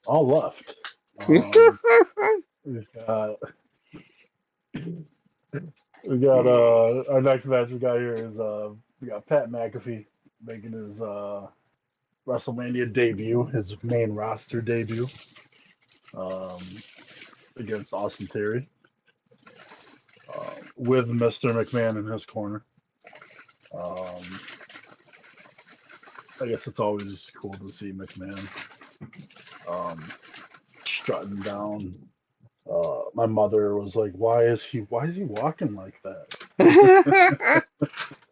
all left. Um, we've got our next match we got here is we got Pat McAfee making his Wrestlemania debut, his main roster debut, um, against Austin Theory, with Mr. McMahon in his corner. Um, I guess it's always cool to see McMahon strutting down. My mother was like, why is he walking like that?"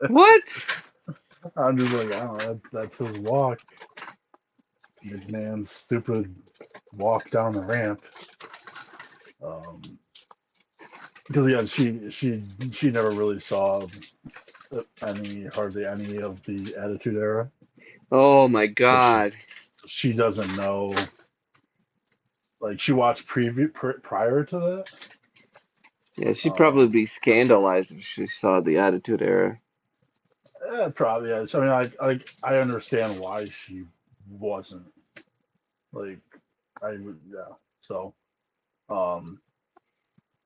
What? I'm just like, I don't know, that's his walk. McMahon's stupid walk down the ramp. Um, because yeah, she never really saw hardly any of the Attitude Era, Oh my so God. she doesn't know. Like she watched prior to that. Yeah, she'd probably Um, be scandalized if she saw the Attitude Era. Probably. Yeah. I mean, I understand why she wasn't like I would. Yeah. So, um,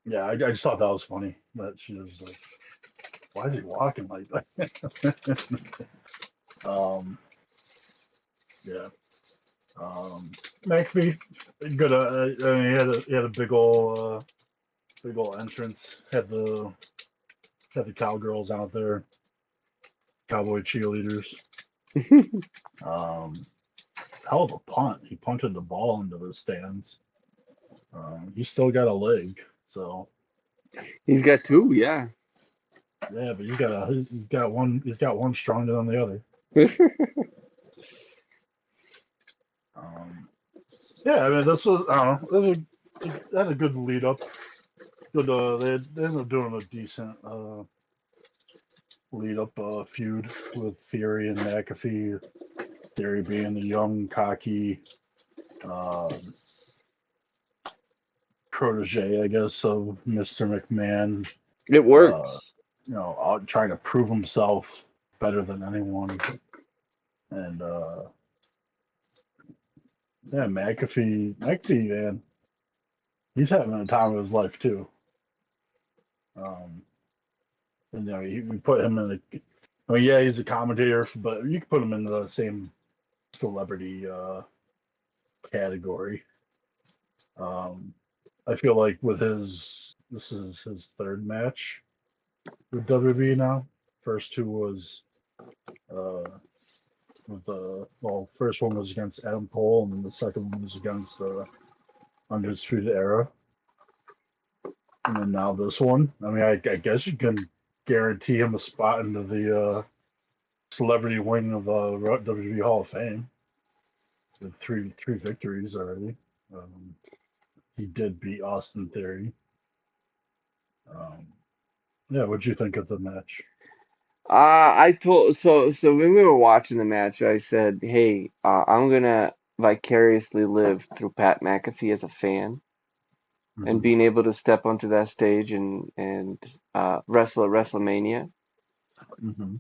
yeah, I just thought that was funny that she was like, why is he walking like that? um, yeah. McAfee, good. I mean, he had a big old entrance. Had the cowgirls out there, cowboy cheerleaders. Um, hell of a punt. He punted the ball into the stands. He's still got a leg, so He's got two, yeah. yeah. But he's got one stronger than the other. Um, yeah, I mean this was I don't know. They had a good lead up. Good. They ended up doing a decent lead up feud with Theory and McAfee. Theory being the young, cocky uh, protege, I guess, of Mr. McMahon. It Uh, works. trying to prove himself better than anyone. And yeah, McAfee, man, he's having a time of his life too. Um, and we put him in a. I mean, yeah, he's a commentator, but you could put him in the same celebrity category. Um, I feel like this is his third match with WWE now. First two was uh, with the first one was against Adam Cole, and then the second one was against the Undisputed Era, and then now this one. I mean, I guess you can guarantee him a spot into the celebrity wing of the WWE Hall of Fame with three victories already. Um, he did beat Austin Theory. Um, yeah, what'd you think of the match? I told so when we were watching the match, I said, "Hey, I'm gonna vicariously live through Pat McAfee as a fan, and Hmm. being able to step onto that stage and wrestle at WrestleMania." Hmm.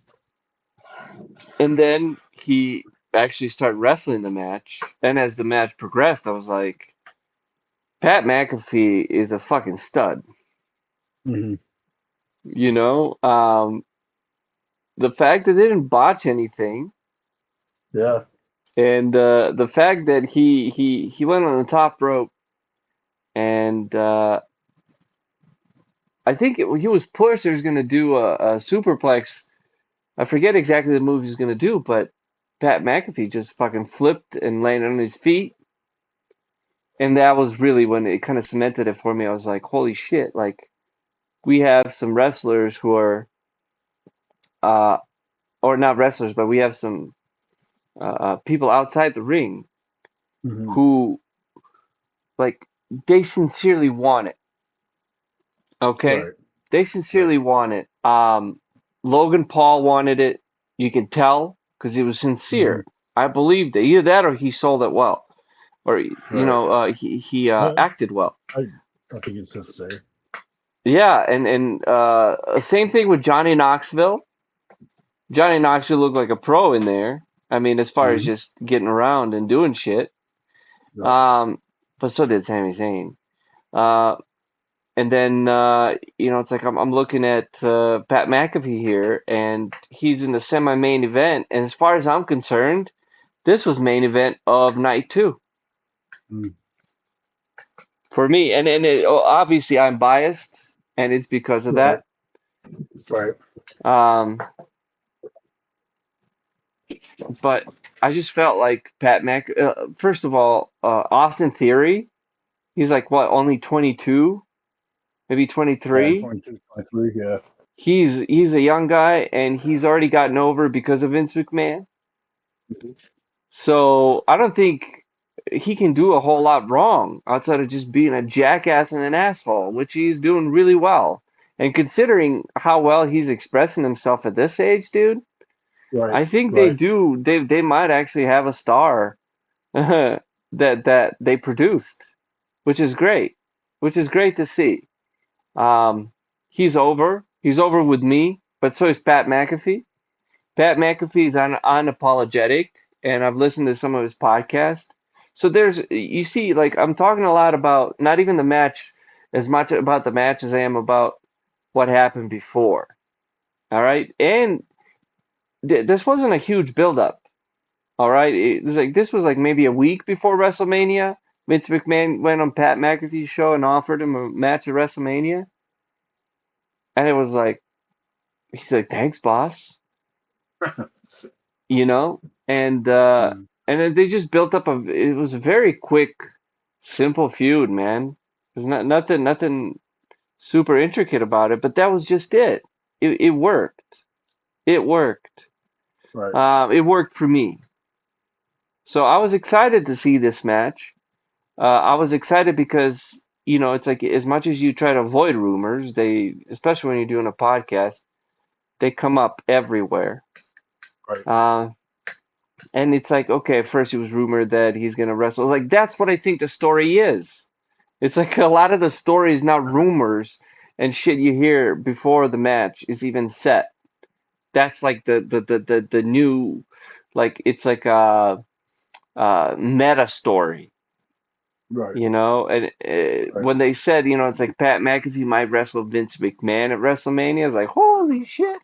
And then he actually started wrestling the match, and as the match progressed, I was like, "Pat McAfee is a fucking stud." Hmm. You know, the fact that they didn't botch anything, Yeah. and the fact that he went on the top rope and I think he was pushed. He was going to do a superplex. I forget exactly the move he was going to do, but Pat McAfee just fucking flipped and landed on his feet. And that was really when it kind of cemented it for me. I was like, holy shit, like we have some wrestlers who are, uh, or not wrestlers, but we have some people outside the ring Hmm. who, like, they sincerely want it. Okay? Right. They Right. sincerely want it. Logan Paul wanted it. You could tell because he was Hmm. sincere. I believed it. Either that or he sold it well, or Right. he I, acted well. I think it's necessary. Yeah, and same thing with Johnny Knoxville. Johnny Knoxville looked like a pro in there. I mean, as far as Hmm. just getting around and doing shit. Right. Um, but so did Sami Zayn. Uh, and then it's like I'm looking at Pat McAfee here, and he's in the semi-main event. And as far as I'm concerned, this was main event of night two Mm. for me. Obviously I'm biased, and it's because of Right. that. Right. Um, but I just felt like first of all, Austin Theory, he's like what, only 22, maybe Yeah. 23. 22, 23. Yeah. He's a young guy, and he's already gotten over because of Vince McMahon. So I don't think he can do a whole lot wrong outside of just being a jackass and an asshole, which he's doing really well. And considering how well he's expressing himself at this age, dude, Right. I think Right. they might actually have a star that they produced, which is great, which is great to see. Um, he's over. He's over with me, but so is Pat McAfee. Pat McAfee's unapologetic, and I've listened to some of his podcasts. So you see, like I'm talking a lot about not even the match as much about the match as I am about what happened before. All right, and this wasn't a huge buildup. All right, this was like maybe a week before WrestleMania. Vince McMahon went on Pat McAfee's show and offered him a match at WrestleMania, and it was like he's like, "Thanks, boss." you know, and uh, Mm. and then they just built up it was a very quick, simple feud, man. There's nothing super intricate about it, but that was just it. It worked. It worked. Right. It worked for me. So I was excited to see this match. I was excited because, it's like as much as you try to avoid rumors, especially when you're doing a podcast, they come up everywhere. Right. Uh, And it's like, okay, at first it was rumored that he's gonna wrestle. Like that's what I think the story is. It's like a lot of the story is not rumors and shit you hear before the match is even set. That's like the new, like it's like a meta story, Right. And Right. when they said, it's like Pat McAfee might wrestle Vince McMahon at WrestleMania, I was like, holy shit.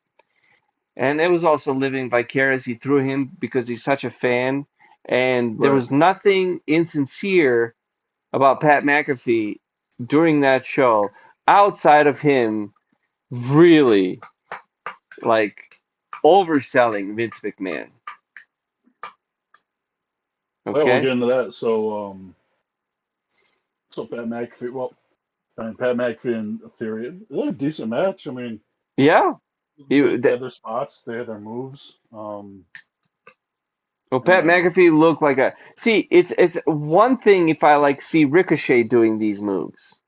And it was also living vicariously through him because he's such a fan. And there Right. was nothing insincere about Pat McAfee during that show outside of him really like overselling Vince McMahon. Well, we'll Okay? get into that. So Pat McAfee. Well, I mean, Pat McAfee and Theory. They had a decent match. I mean, Yeah. He, they that, had their spots. They had their moves. well, And Pat then McAfee looked like a. See, it's one thing if I like see Ricochet doing these moves.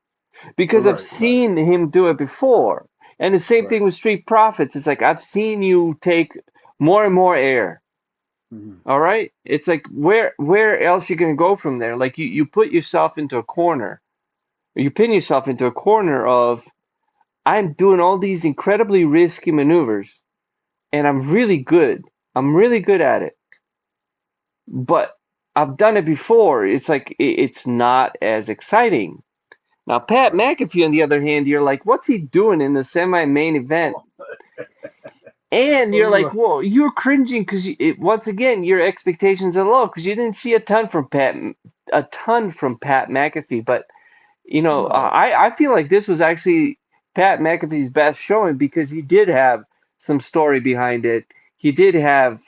Because I've right. Right. seen him do it before. And the same Right. thing with Street Profits. It's like I've seen you take more and more air. Hmm. All right? It's like where else you gonna go from there? Like you put yourself into a corner. You pin yourself into a corner of I'm doing all these incredibly risky maneuvers and I'm really good. I'm really good at it. But I've done it before. It's like it's not as exciting. Now, Pat Right. McAfee, on the other hand, you're like, what's he doing in the semi-main event? Well, And you're like, right. whoa, you're cringing because once again, your expectations are low because you didn't see a ton from Pat McAfee. But No. I feel like this was actually Pat McAfee's best showing because he did have some story behind it. He did have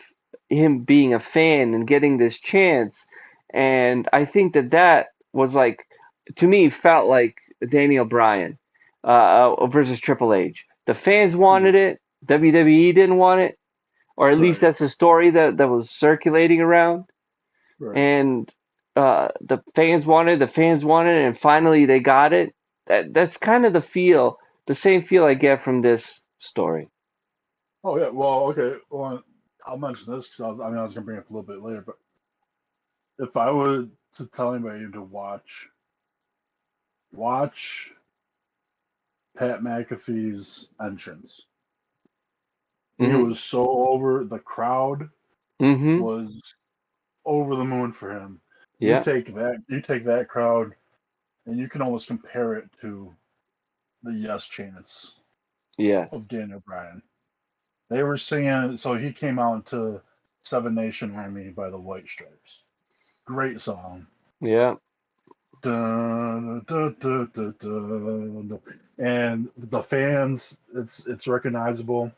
him being a fan and getting this chance, and I think that was like to me felt like Daniel Bryan versus Triple H. The fans Mhm. wanted it. WWE didn't want it, or at least Right. that's the story that was circulating around. Right. And the fans wanted it, and finally they got it. That's kind of the same feel I get from this story. Oh yeah. Well, okay. Well, I'll mention this because I was gonna bring it up a little bit later. But if I were to tell anybody to watch Pat McAfee's entrance, he Mm-hmm. was so over. The crowd Mm-hmm. was over the moon for him. Yeah. you take that crowd, and you can almost compare it to the Yes chants Yes. of Daniel Bryan. They were singing, so he came out to Seven Nation Army by the White Stripes. Great song. Yeah. Dun, dun, dun, dun, dun, dun. And the fans, it's recognizable,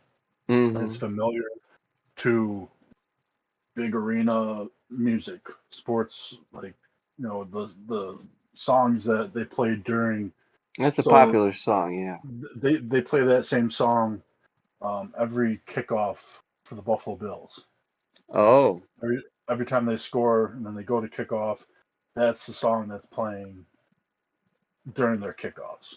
it's Hmm. familiar to big arena music, sports, like the songs that they played during. That's a So popular song. Yeah. they play that same song every kickoff for the Buffalo Bills. Oh. Every time they score and then they go to kickoff, that's the song that's playing during their kickoffs.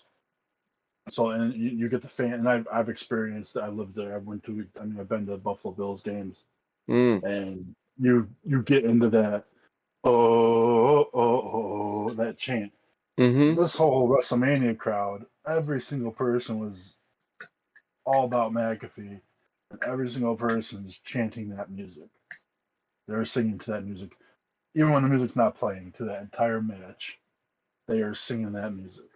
So and you get the fan, and I've experienced. I lived there. I went to. I mean, I've been to Buffalo Bills games, Mm. and you get into that that chant. Hmm. This whole WrestleMania crowd, every single person was all about McAfee, and every single person is chanting that music. They're singing to that music, even when the music's not playing. To that entire match, they are singing that music,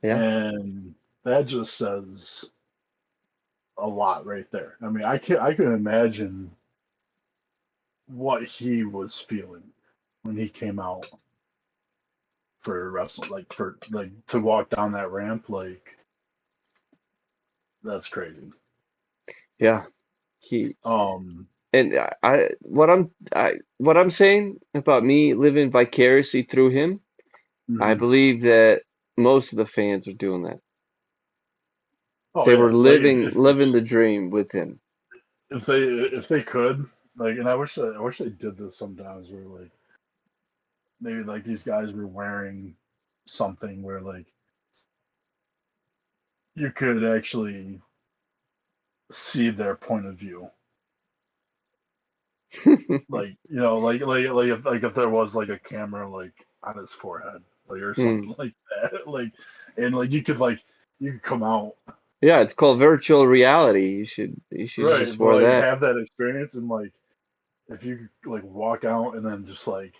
Yeah. and that just says a lot right there. I mean, I can imagine what he was feeling when he came out for wrestling, like for like to walk down that ramp, like that's crazy. Yeah. He Um, and what I'm saying about me living vicariously through him, I mhm. believe that most of the fans were doing that. Oh They yeah, were like living the dream with him. if they could, like, and I wish they did this sometimes, where like maybe like these guys were wearing something where like you could actually see their point of view, like like if there was like a camera like on his forehead, like or Hmm. something like that, like and like you could come out Yeah, it's called virtual reality. You should right, just but wear like that. have that experience and like if you could like walk out and then just like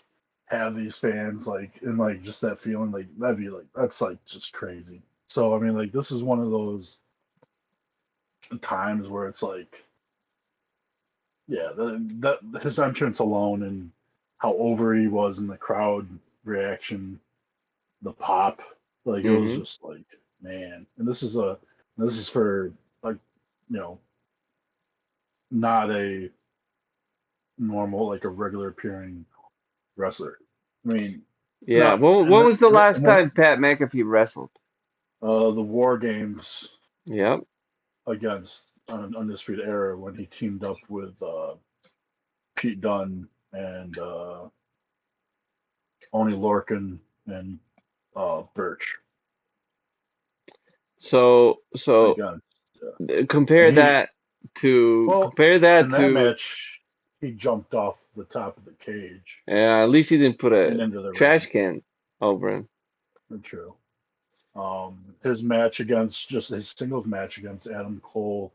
have these fans like and like just that feeling like that'd be like that's like just crazy. So I mean like this is one of those times where it's like yeah that his entrance alone and how over he was in the crowd reaction, the pop, like it was Hmm. just like man. And this is for like you know not a normal like a regular appearing wrestler. I mean, Yeah. not When was the last and then time Pat McAfee wrestled? the War Games Yep. against Undisputed Era when he teamed up with Pete Dunne and Oni Lorcan and Birch So against and compare he that to well compare that in that to match he jumped off the top of the cage at least he didn't put and a into the trash ring. can over him. True. His match against just his singles match against Adam Cole,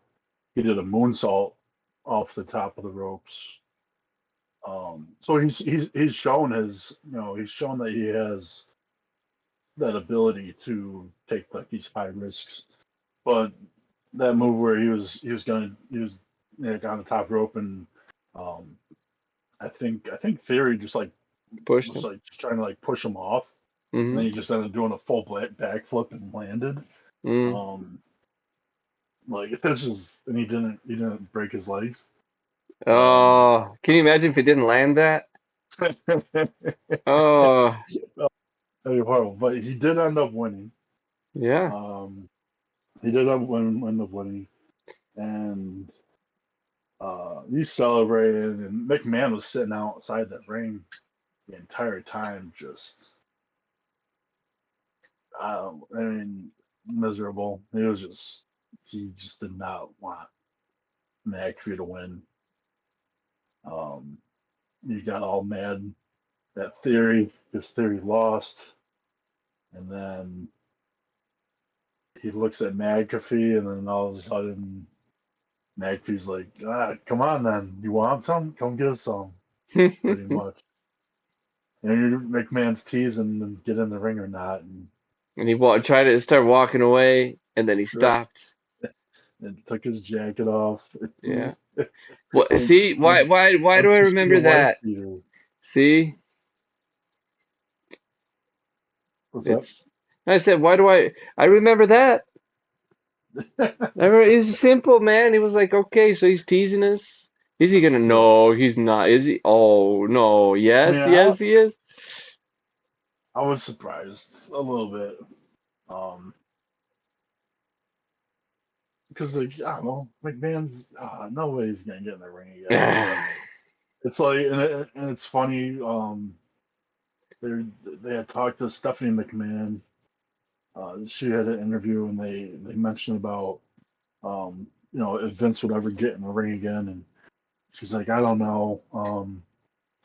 he did a moonsault off the top of the ropes. So he's shown his he's shown that he has that ability to take like these high risks. But that move where he was like, on the top rope and um, I think Theory just like Pushed was him. like just trying to like push him off, and Hmm. then he just ended up doing a full backflip and landed. Mm. Um, like this is and he didn't break his legs. Um, Oh, can you imagine if he didn't land that? Oh, horrible, but he did end up winning. yeah. Um, he did end up winning, and he celebrated. And McMahon was sitting outside that ring the entire time, just I mean, miserable. He just did not want McAfee to win. Um, he got all mad at Theory because Theory lost, and then he looks at McAfee, and then all of a sudden McAfee's like, come on then, you want some? Come get us some, pretty much. McMahon's teasing and get in the ring or not, and And he tried to start walking away, and then he right, stopped. and took his jacket off. Yeah. What? Went, See, why do went I to see a remember wife that? beater. See, What's up? it's. I said, why do I remember that? It's simple, man. He was like, okay, so he's teasing us. Is he gonna? Yeah. No, he's not. Is he? Oh, no. I mean, Yes, yes, he is. I was surprised a little bit. Because like I don't know, McMahon's no way he's gonna get in the ring again. But it's like, and it's funny. They they had talked to Stephanie McMahon. She had an interview, and they mentioned about if Vince would ever get in the ring again, and she's like, I don't know,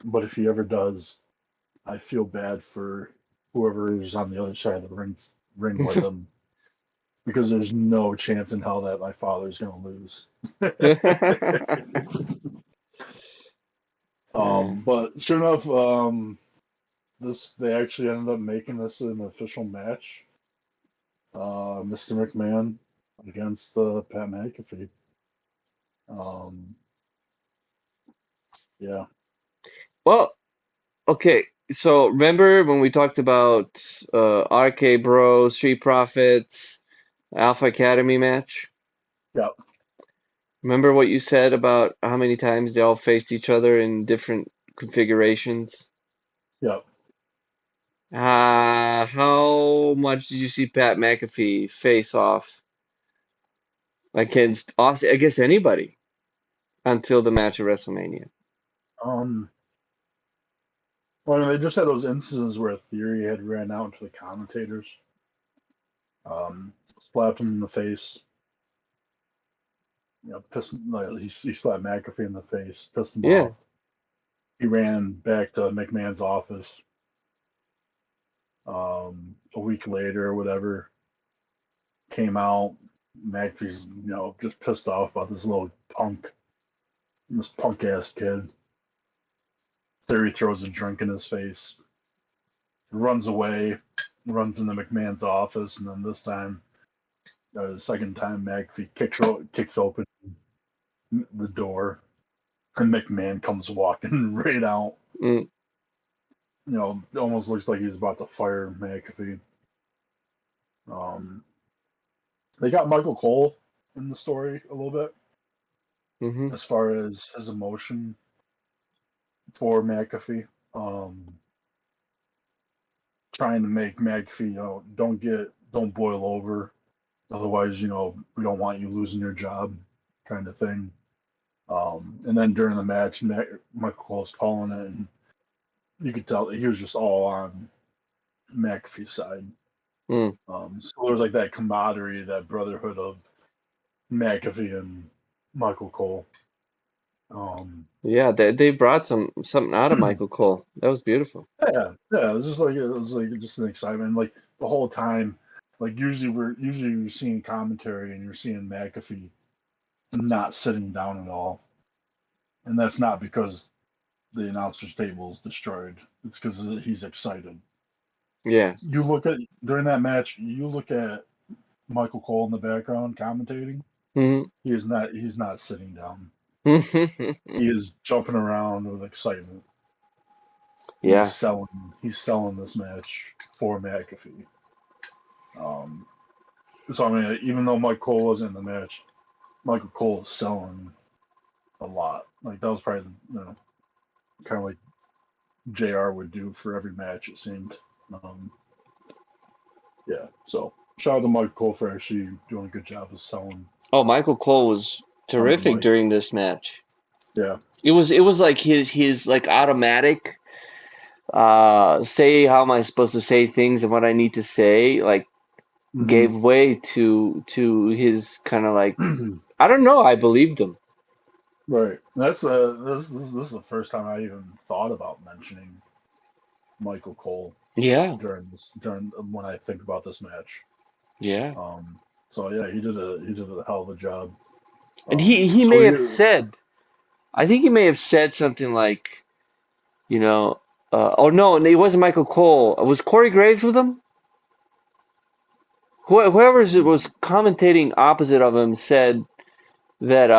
but if he ever does, I feel bad for whoever is on the other side of the ring with him because there's no chance in hell that my father's gonna lose. Yeah. But sure enough, this they actually ended up making this an official match. Mr. McMahon against Pat McAfee. Um, yeah, Well, okay. So remember when we talked about RK Bro, Street Profits, Alpha Academy match? yeah, Remember what you said about how many times they all faced each other in different configurations? yeah. How much did you see Pat McAfee face off against I guess anybody until the match at WrestleMania? Um, well, I mean, they just had those instances where Theory had ran out into the commentators, slapped him in the face. Pissed like he slapped McAfee in the face, pissed him Yeah. off. He ran back to McMahon's office. A week later or whatever, came out. McAfee's just pissed off about this punk ass kid. Theory throws a drink in his face, runs away, runs into McMahon's office, and then this time, the second time, McAfee kicks open the door, and McMahon comes walking right out. Mm, It almost looks like he's about to fire McAfee. Um, they got Michael Cole in the story a little bit hmm as far as his emotion for McAfee. Trying to make McAfee, don't boil over. Otherwise, we don't want you losing your job, kind of thing. And then during the match, Michael Cole's calling it, and you could tell that he was just all on McAfee's side. mm. So there was like that camaraderie, that brotherhood of McAfee and Michael Cole. Um, Yeah, they brought something out of Michael Cole. That was beautiful. yeah, it was like just an excitement. Like the whole time, like usually you're seeing commentary and you're seeing McAfee not sitting down at all, and that's not because the announcer's table is destroyed. It's because he's excited. Yeah. You look at during that match, you look at Michael Cole in the background commentating. hmm He's not sitting down. He is jumping around with excitement. He's Yeah. selling. He's selling this match for McAfee. Um, so I mean, even though Mike Cole wasn't in the match, Michael Cole is selling a lot. Like that was probably kind of like JR would do for every match. It seemed. Um, yeah. So shout out to Mike Cole for actually doing a good job of selling Oh, Michael Cole was on the terrific mic. during this match. Yeah. It was like his like automatic say how am I supposed to say things and what I need to say like Hmm. gave way to his kind of like I don't know, I believed him. Right. This is the first time I even thought about mentioning Michael Cole Yeah. during when I think about this match. Yeah. Um, so yeah, he did a hell of a job. And he So may he have said I think he may have said something like, you know, oh no, it wasn't Michael Cole. Was Corey Graves with him? Whoever was commentating opposite of him said that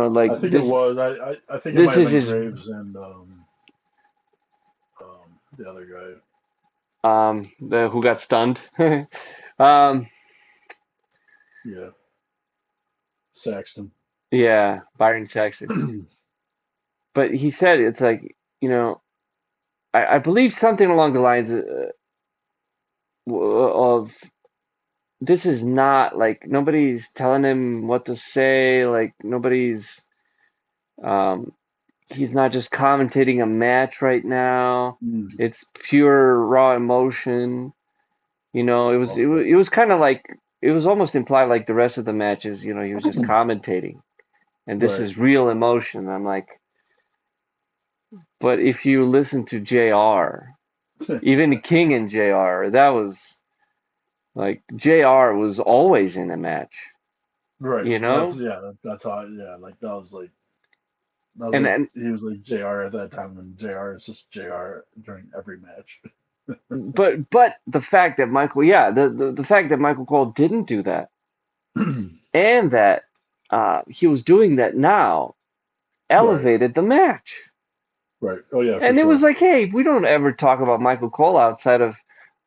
like I think it was. I think it might this have is been his Graves and the other guy. the who got stunned. um, Yeah, Saxton. yeah, Byron Saxton. But he said it's like I believe something along the lines of this is not like nobody's telling him what to say. Like nobody's um, he's not just commentating a match right now. Mm. It's pure raw emotion. Okay. It was kind of like it was almost implied like the rest of the matches. He was just commentating, and this Right. is real emotion. I'm like, but if you listen to JR, even King and JR, that was like JR was always in a match, Right. you That's know? yeah. That's how. Yeah. Like that was And like and he was like JR at that time, and JR is just JR during every match. but the fact that the fact that Michael Cole didn't do that, and that he was doing that now, Right. elevated the match. Right. Oh yeah, for And it was sure. like, hey, we don't ever talk about Michael Cole outside of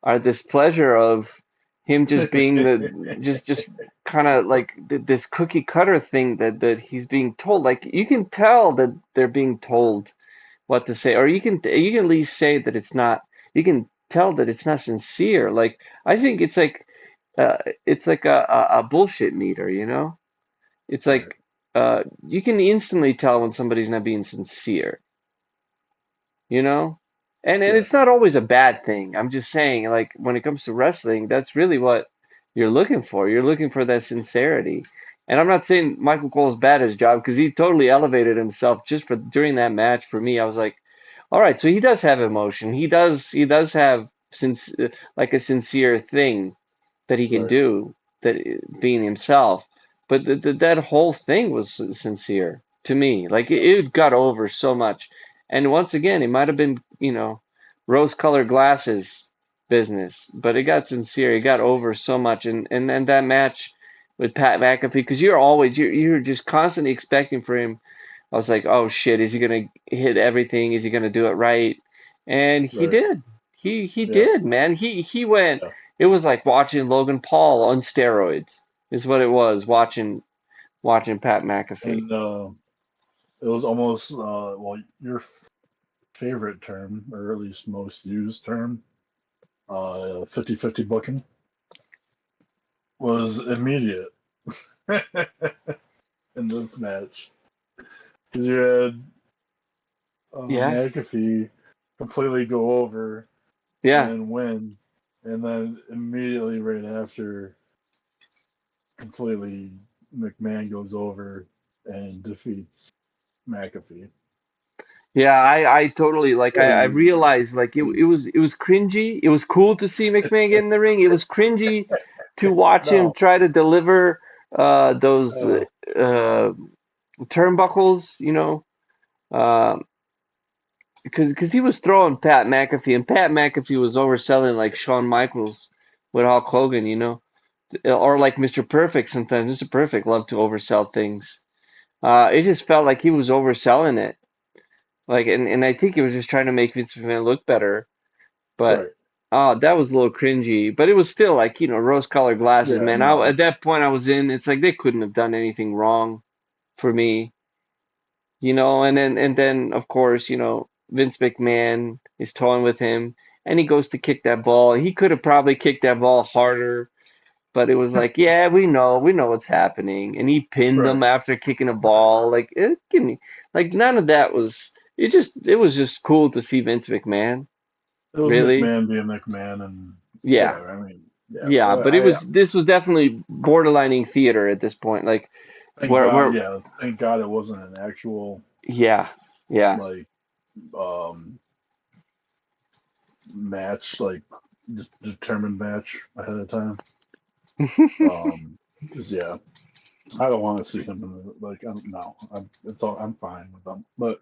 our displeasure of him just being the just kind of like this cookie cutter thing that he's being told. Like you can tell that they're being told what to say, or you can at least say that it's not. You can tell that it's not sincere. Like I think uh, it's like a bullshit meter, you know? It's Right. like you can instantly tell when somebody's not being sincere, you know? And Yeah. it's not always a bad thing. I'm just saying, like when it comes to wrestling, that's really what you're looking for. You're looking for that sincerity. And I'm not saying Michael Cole's bad at his job because he totally elevated himself just for during that match. For me, I was like, all right, so he does have emotion. He does have like a sincere thing that he can Right. do that being himself. But that whole thing was sincere to me. Like it got over so much. And once again, it might have been, rose-colored glasses business, but it got sincere. It got over so much. And that match with Pat McAfee, because you're just constantly expecting for him. I was like, oh shit, is he gonna hit everything? Is he gonna do it right? And he Right. did. He Yeah. did, man. He went. Yeah. It was like watching Logan Paul on steroids, is what it was, watching Pat McAfee. And it was almost well your favorite term, or at least most used term, 50-50 booking was immediate in this match because you had Yeah, McAfee completely go over yeah, and win, and then immediately right after, completely McMahon goes over and defeats McAfee. yeah. I totally like. I Really, realized like it was cringy. It was cool to see McMahon get in the ring. It was cringy to watch him no, try to deliver those uh, turnbuckles. Um, because he was throwing Pat McAfee, and Pat McAfee was overselling like Shawn Michaels with Hulk Hogan, or like Mr. Perfect. Sometimes Mr. Perfect loved to oversell things. It just felt like he was overselling it, like, and I think he was just trying to make Vince McMahon look better. But right, that was a little cringy. But it was still like rose-colored glasses, yeah, man. no, At that point, I was in. It's like they couldn't have done anything wrong for me. And then of course, Vince McMahon is toying with him and he goes to kick that ball. He could have probably kicked that ball harder, but it was like, yeah, we know what's happening. And he pinned right. him after kicking a ball. Like give me like none of that was it was just cool to see Vince McMahon, It was really. McMahon being McMahon, and Yeah. whatever. I mean, yeah, Yeah, but this was definitely borderlining theater at this point. Like thank God, where yeah, thank God it wasn't an actual yeah, yeah. like um match, like just determined match ahead of time. Because yeah, I don't want to see him in the, like, I'm no, I'm it's all I'm fine with them, but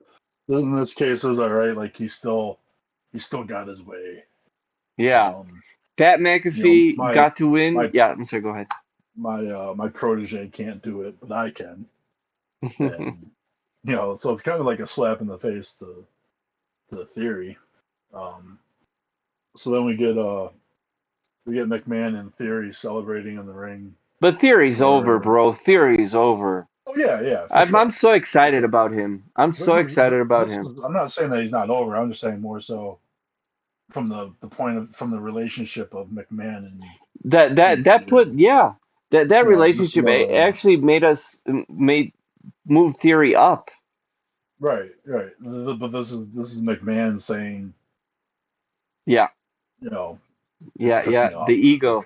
in this case, it was all right. Like he still got his way. Yeah. Um, Pat you know, McAfee got to win. my Yeah, I'm sorry, go ahead. my protege can't do it, but I can. And so it's kind of like a slap in the face to the theory. Um, so then we get McMahon and Theory celebrating in the ring But Theory's over, for. bro. Theory's over. Oh yeah, for I'm sure. so For excited sure. about him. I'm This so is excited about this him. is. I'm not saying that he's not over. I'm just saying more so from the point of from the relationship of McMahon and That put, Theory. yeah, that This is relationship a actually made us made move Theory up. right. But this is McMahon saying, Yeah, you know, because yeah. The ego.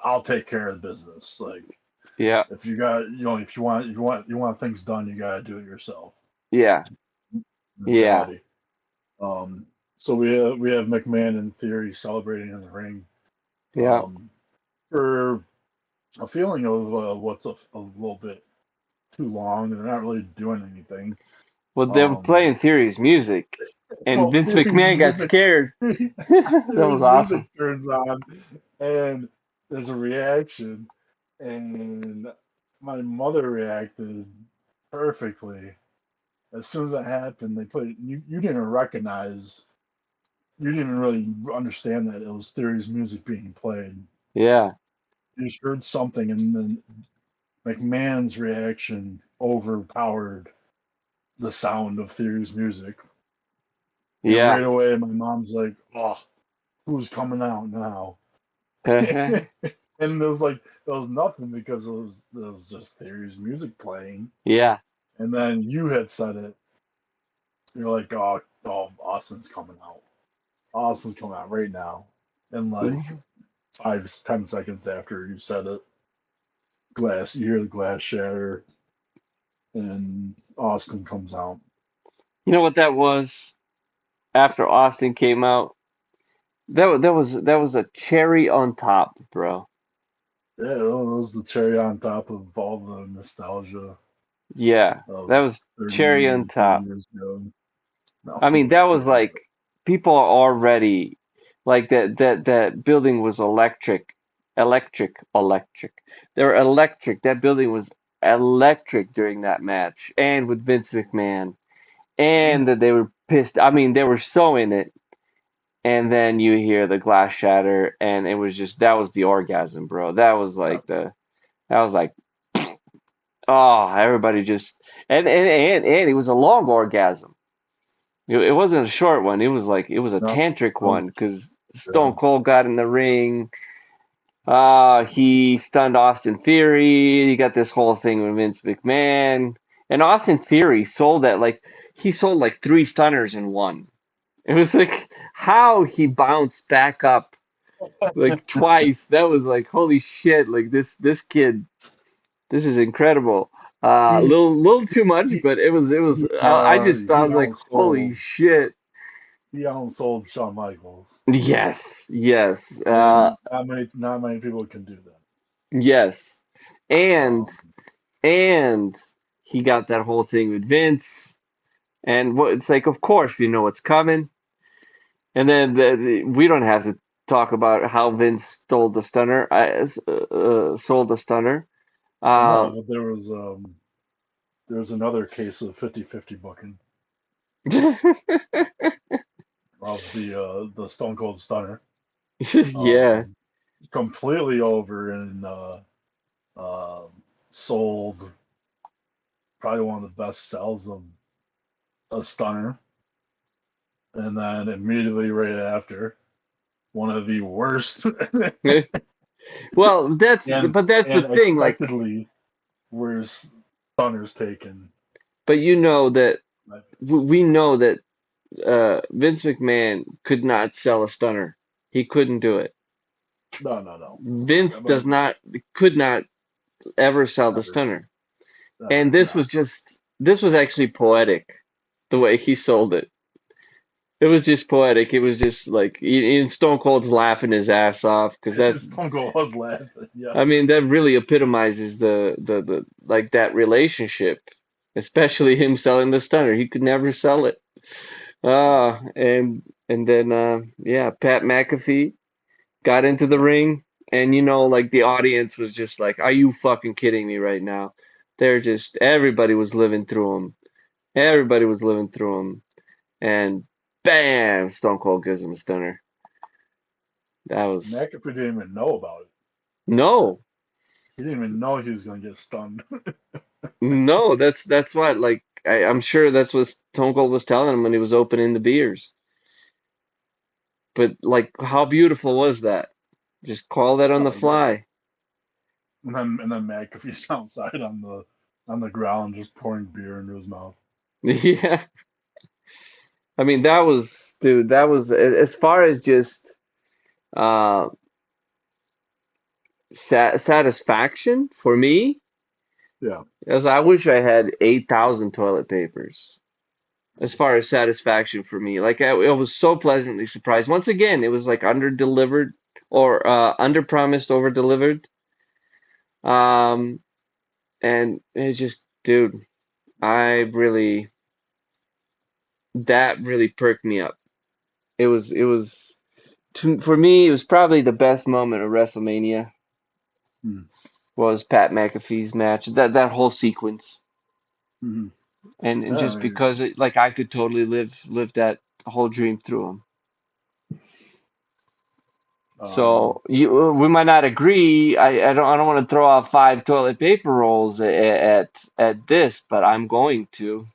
I'll take care of the business. Like Yeah, if you got if you want things done, you gotta do it yourself. yeah, yeah, Mentality. So we have McMahon and Theory celebrating in the ring. yeah. Um, for a feeling of what's a little bit too long, and they're not really doing anything. Well, they were Um, playing Theory's music, and well, Vince Theory's McMahon got music, scared. That was Theory's music awesome. turns on, and there's a reaction, and my mother reacted perfectly. As soon as that happened, they played. You didn't recognize. You didn't really understand that it was Theory's music being played. Yeah, You just heard something, and then McMahon's reaction overpowered the sound of Theory's music. And yeah. right away, my mom's like, "Oh, who's coming out now?" And it was nothing because it was just Theory's music playing. Yeah. And then you had said it. You're like, "Oh, Austin's coming out. Austin's coming out right now." And like 5, 10 seconds after you said it, you hear the glass shatter, and Austin comes out. You know what that was? After Austin came out, that was a cherry on top, bro. Yeah, it was the cherry on top of all the nostalgia Yeah, that of was 30 cherry on years, 30 top. years ago. No, I mean, yeah, that was yeah. like people are already like that building was electric, electric. They were electric. That building was electric during that match, and with Vince McMahon, Mhm. and that they were pissed. I mean, they were so in it. And then you hear the glass shatter, and it was just that was the orgasm, bro. Yeah. That was like oh, everybody just and it was a long orgasm. It wasn't a short one. It was like it was a No, tantric no, one because Stone yeah. Cold got in the ring. He stunned Austin Theory. He got this whole thing with Vince McMahon. And Austin Theory sold that like he sold like three stunners in one. It was like how he bounced back up like twice. That was like holy shit! Like this kid, this is incredible. He, Little too much, he, but it was. he, I he was like holy outsold, shit. he outsold Shawn Michaels. Yes, yes, And not many people can do that. yes, and Um, and he got that whole thing with Vince, and what it's like. Of course, we know what's coming, and then we don't have to talk about how Vince stole the stunner. Sold the stunner. well, no, Um, but there was another case of 50-50 booking of the Stone Cold Stunner. yeah, Um, Completely over and uh, sold probably one of the best sells of a stunner, and then immediately right after, one of the worst well, and that's the and thing. Like, expectedly worst stunners taken. but you know that we know that Vince McMahon could not sell a stunner. He couldn't do it. No, no, no, Vince but does not could not ever sell the never, stunner. And never, no. this was actually poetic the way he sold it. It was just poetic. It was just like Stone Cold's laughing his ass off because that's Stone Cold was laughing. Yeah, I mean that really epitomizes the like that relationship, especially him selling the stunner. He could never sell it. And then yeah, Pat McAfee got into the ring, and like the audience was just like, "Are you fucking kidding me right now?" They're just everybody was living through him. Everybody was living through him, and bam, Stone Cold gives him a stunner. That was McAfee didn't even know about it. no, He didn't even know he was going to get stunned. no. That's what like I'm sure that's what Stone Cold was telling him when he was opening the beers. But like, how beautiful was that? Just call that on the Oh, exactly. fly. And then McAfee's outside on the ground just pouring beer into his mouth. Yeah. I mean, that was, dude, that was as far as just uh satisfaction for me, Yeah. as I wish I had 8,000 toilet papers. As far as satisfaction for me, like I was so pleasantly surprised. Once again, it was like under delivered or under promised, over delivered. Um, and it just, dude, I really that really perked me up. It was for me, it was probably the best moment of WrestleMania Hmm. was Pat McAfee's match. That whole sequence, Hmm. and Yeah, I just mean, because like I could totally live that whole dream through him. um, So we might not agree. I don't want to throw out five toilet paper rolls at this, but I'm going to.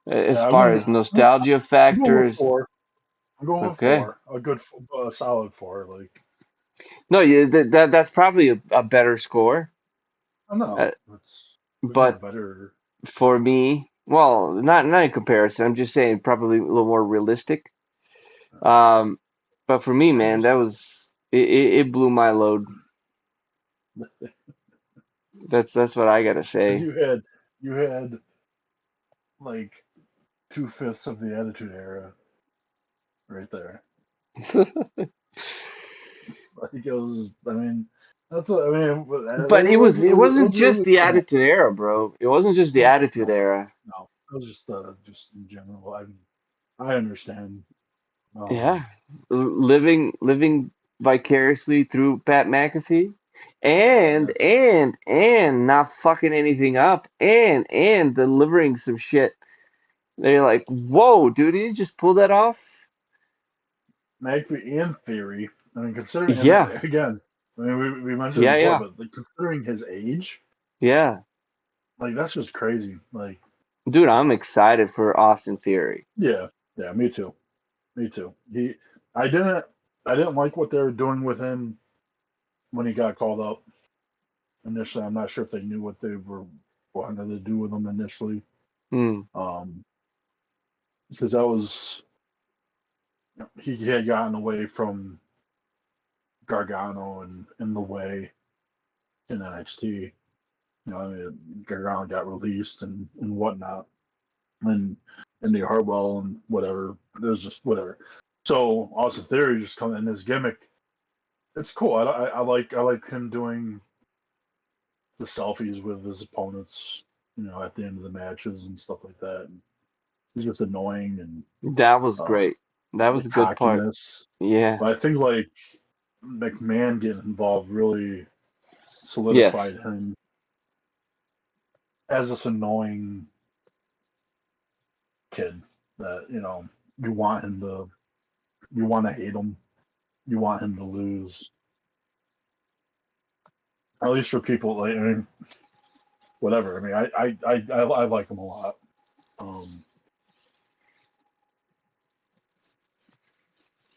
As yeah, far as nostalgia I'm going with factors, four. I'm going with okay. four. A good, solid four. Like, No, that's probably a better score. I don't know. Uh, There's no but better. for me, well, not in comparison. I'm just saying probably a little more realistic. Um, but for me, I man, that just was it blew my load. That's what I gotta because say. you had like 2/5 of the Attitude Era right there. Like it was. I mean, that's what I mean. But it wasn't It was just a the good match. Attitude Era, bro. It wasn't just the No, Attitude no, Era. no. It was just in general. I understand. Yeah, Um, living vicariously through Pat McAfee, yeah, and not fucking anything up, and delivering some shit. They're like, whoa, dude, did you just pull that off? McAfee and Theory. I mean, considering and Yeah, again, I mean, we mentioned it yeah, before, yeah, but like considering his age, yeah. like that's just crazy. Like, Dude, I'm excited for Austin Theory. yeah, yeah, me too, me too. I didn't, I didn't like what they were doing with him when he got called up initially. I'm not sure if they knew what they were wanted to do with him initially. Hmm. Um, because that was he had gotten away from Gargano and in the way in NXT. I mean, Gargano got released and whatnot, and Indy Hartwell and whatever. It was just whatever. So Austin Theory just come in his gimmick. It's cool. I like him doing the selfies with his opponents. At the end of the matches and stuff like that. And he's just annoying and That was uh, great. That the was a good part. cockiness. Yeah. But I think like McMahon getting involved really solidified Yes. him as this annoying kid that you want him to you want to hate him, you want him to lose. At least for people like I mean, whatever. I mean, I like him a lot. Um,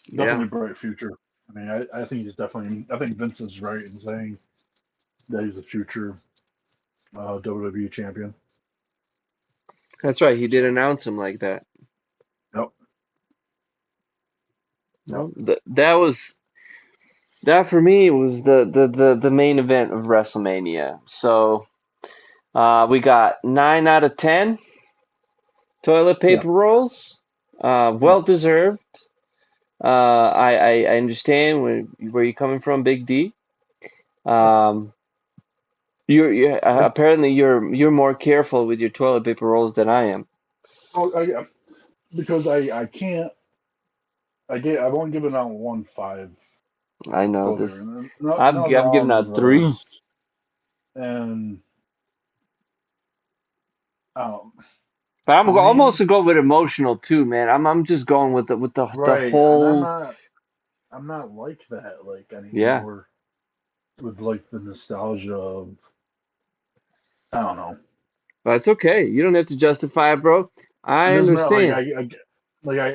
Yeah. Definitely bright future. I mean, I think he's definitely. I think Vince is right in saying that he's the future WWE champion. That's right. He did So, announce him like that. yep, yep, Well, that for me was the main event of WrestleMania. So we got 9 out of 10 toilet yeah, paper rolls. yeah. Well deserved. I understand where you're coming from, Big D. Yeah. Um, you're I, apparently you're more careful with your toilet paper rolls than I am. oh, yeah. because I can't. I've only given out 1-5 I know booger, this. and I've another I've given round out three, was, and um, but I'm for I'm me, also going with emotional too, man. I'm just going with the right, and whole. I'm not like that like Yeah, anymore with like the nostalgia of I don't know. but it's okay. You don't have to justify it, bro. And I isn't that like understand.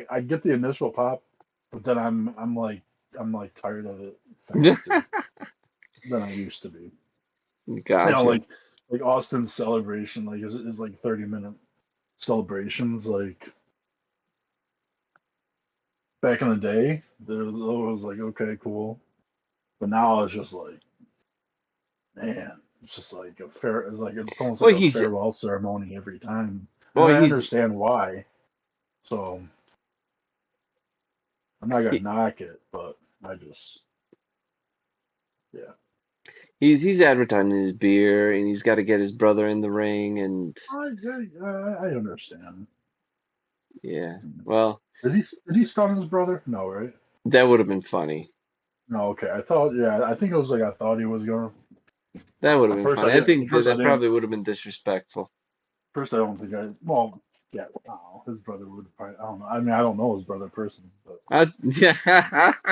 I get the initial pop, but then I'm like tired of it faster than I used to be. You know, Gotcha. like Austin's celebration, like is like 30-minute celebrations. Like back in the day, there was like okay, cool, but now it's just like man, it's just like a fair. It's like it's almost like Well, a he's farewell ceremony every time, well, and I he's understand why. So I'm not gonna he, knock it, but I just yeah. he's advertising his beer, and he's got to get his brother in the ring, and I understand. yeah. Well, Did he stun his brother? No, right? that would have been funny. No, okay. I thought yeah. I think it was like I thought he was gonna. That would have At been first funny. I I didn't. think that probably would have been disrespectful. First I don't think I. Well, yeah. I don't know. His brother would probably. I don't know. I mean, I don't know his brother personally, but Yeah.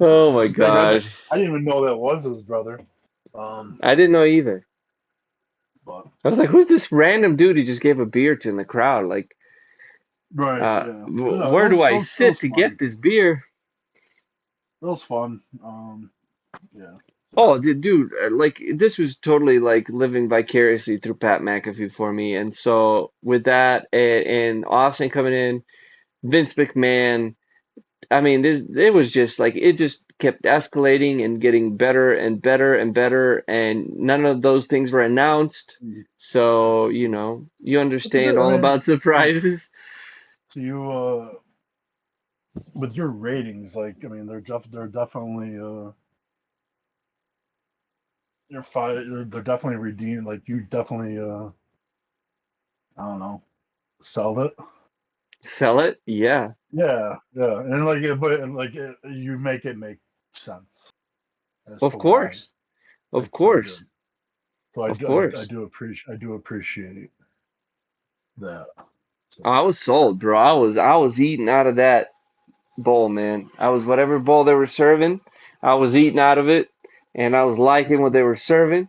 Oh my like God. I didn't even know that was his brother. Um, I didn't know either. but I was like, who's this random dude he just gave a beer to in the crowd? Like, right, yeah. No, where do I it was sit to funny. get this beer? It was fun. Yeah. So Oh, dude, like this was totally like living vicariously through Pat McAfee for me. And so with that and Austin coming in, Vince McMahon, I mean, this it was just like it just kept escalating and getting better and better and better, and none of those things were announced. So, you that's a understand good. I all mean, about surprises. so you with your ratings, like I mean, they're definitely you're five. They're definitely redeemed. Like you definitely I don't know, sell it. Sell it? Yeah. Yeah, yeah, and like you make it make sense as to Of why course. Of it's so course. good. So Of course. I do appreciate that. I So was sold, bro. I was eating out of that bowl, man. I was whatever bowl they were serving, I was eating out of it, and I was liking what they were serving,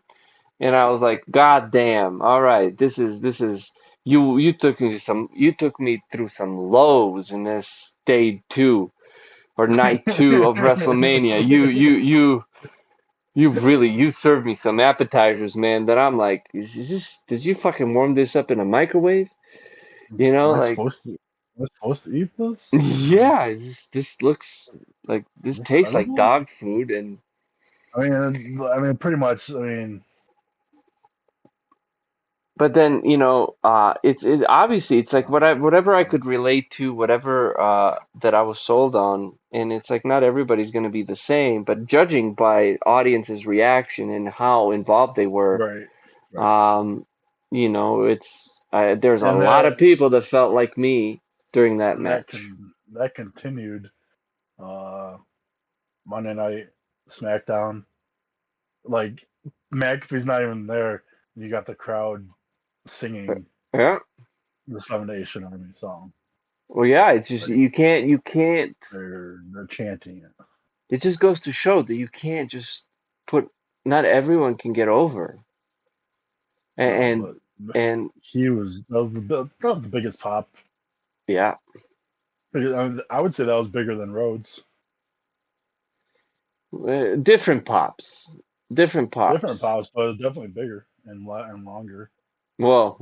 and I was like, God damn, all right, this is you took me through some lows in this day two or night two of WrestleMania. You served me some appetizers, man, that I'm like, is this did you fucking warm this up in a microwave? am I Like supposed to? Am I supposed to eat this? yeah, this looks like Is this this tastes like edible? dog food and I mean, pretty much. I mean, but then it's obviously it's like whatever I could relate to, whatever that I was sold on, and it's like not everybody's going to be the same, but judging by audience's reaction and how involved they were, right, right, um, it's there's a and lot of people that felt like me during that match. that continued. Uh, Monday Night SmackDown. Like McAfee's not even there. You got the crowd singing Yeah. the Seven Nation Army song. Well, yeah, it's just Like you can't. they're chanting it. It just goes to show that you can't just put. Not everyone can get over, No, and but and he was that was the biggest pop. yeah, I would say that was bigger than Rhodes. different pops, different Different pops. pops, but definitely bigger and longer. Well,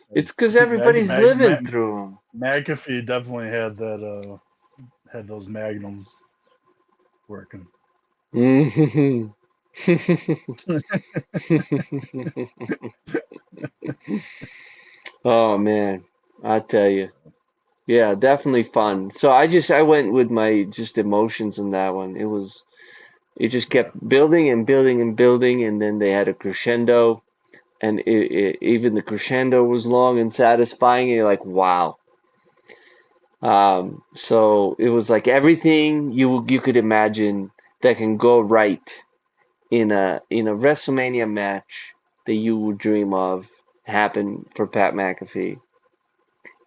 Like, it's because everybody's living through them. McAfee definitely had that had those magnums working. Oh man, I tell you, yeah, definitely fun. So I went with my just emotions in that one. It just Yeah, kept building and building and building, and then they had a crescendo, and even the crescendo was long and satisfying. And you're like, wow. So it was like everything you could imagine that can go right in a WrestleMania match that you would dream of happened for Pat McAfee,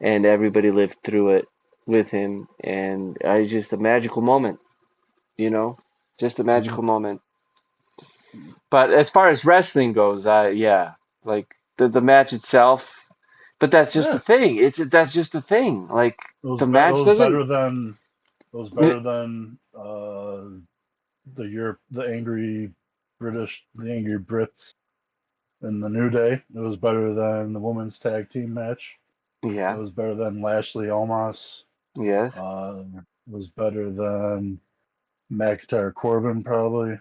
and everybody lived through it with him, and it's just a magical moment, you know, just a Yeah. magical moment. But as far as wrestling goes, yeah, like the match itself, but that's just the Yeah. thing. That's just the thing. Like It match was doesn't. better than the Europe, the angry Brits in the New Day. It was better than the women's tag team match. It Yeah. was better than Lashley Omos. Yes. It was better than McIntyre Corbin probably.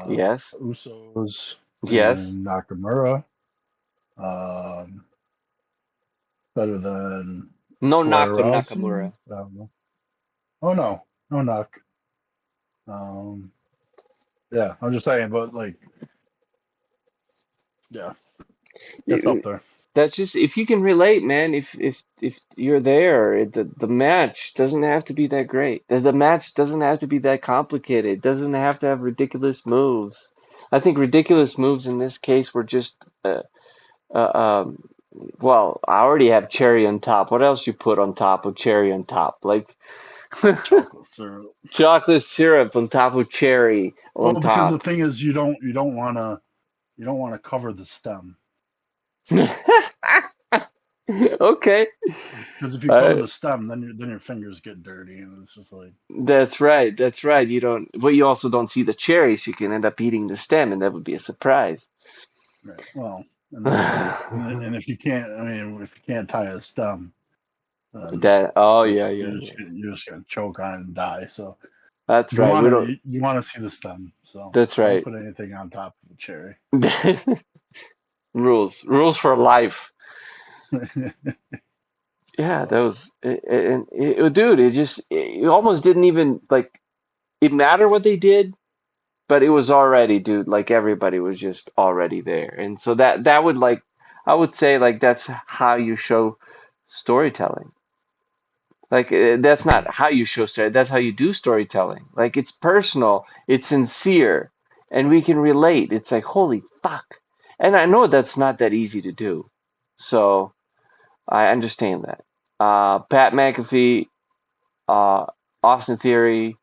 Yes. Usos Yes. and Nakamura. Um, better than No Flair knock on Rousey. Nakamura. I don't know. Oh no, no knock. Um, yeah, I'm just saying, but like, yeah, it's up You- there. That's just if you can relate, man. If you're there, the match doesn't have to be that great. The match doesn't have to be that complicated. It doesn't have to have ridiculous moves. I think ridiculous moves in this case were just uh, um, well, I already have cherry on top. What else you put on top of cherry on top? Like Chocolate syrup. chocolate syrup on top of cherry on Well, because the top. thing is, you don't want to cover the stem. Okay. Because if you cover Uh, the stem, then your fingers get dirty, and it's just like, that's right. That's right. You don't, but you also don't see the cherries. You can end up eating the stem, and that would be a surprise. right. Well, and then and if you can't, I mean, if you can't tie a stem, then That, oh yeah, yeah, yeah. you're just gonna choke on it and die. So That's right. We don't, you want to see the stem. So that's don't right. put anything on top of the cherry. Rules for life. Yeah, that So was, and dude, it almost didn't even like it matter what they did, but it was already, dude, like everybody was just already there. And so that would like, I would say like that's how you show storytelling. Like that's not how you show story, that's how you do storytelling. Like it's personal, it's sincere, and we can relate. It's like, holy fuck. And I know that's not that easy to do. So I understand that. Pat McAfee, uh, Austin Theory,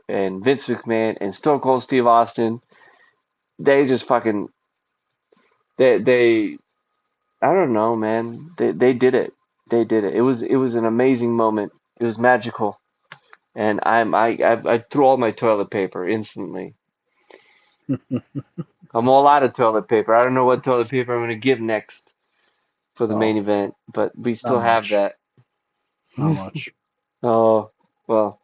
and Vince McMahon, and Stone Cold Steve Austin, they just fucking they I don't know, man. They did it. They did it. It was an amazing moment. It was magical, and I threw all my toilet paper instantly. I'm all out of toilet paper. I don't know what toilet paper I'm gonna give next for the main oh, event, but we not still have much, that. not much. Oh well,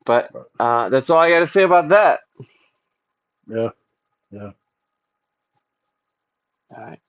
but But that's all I got to say about that. yeah, yeah. All right.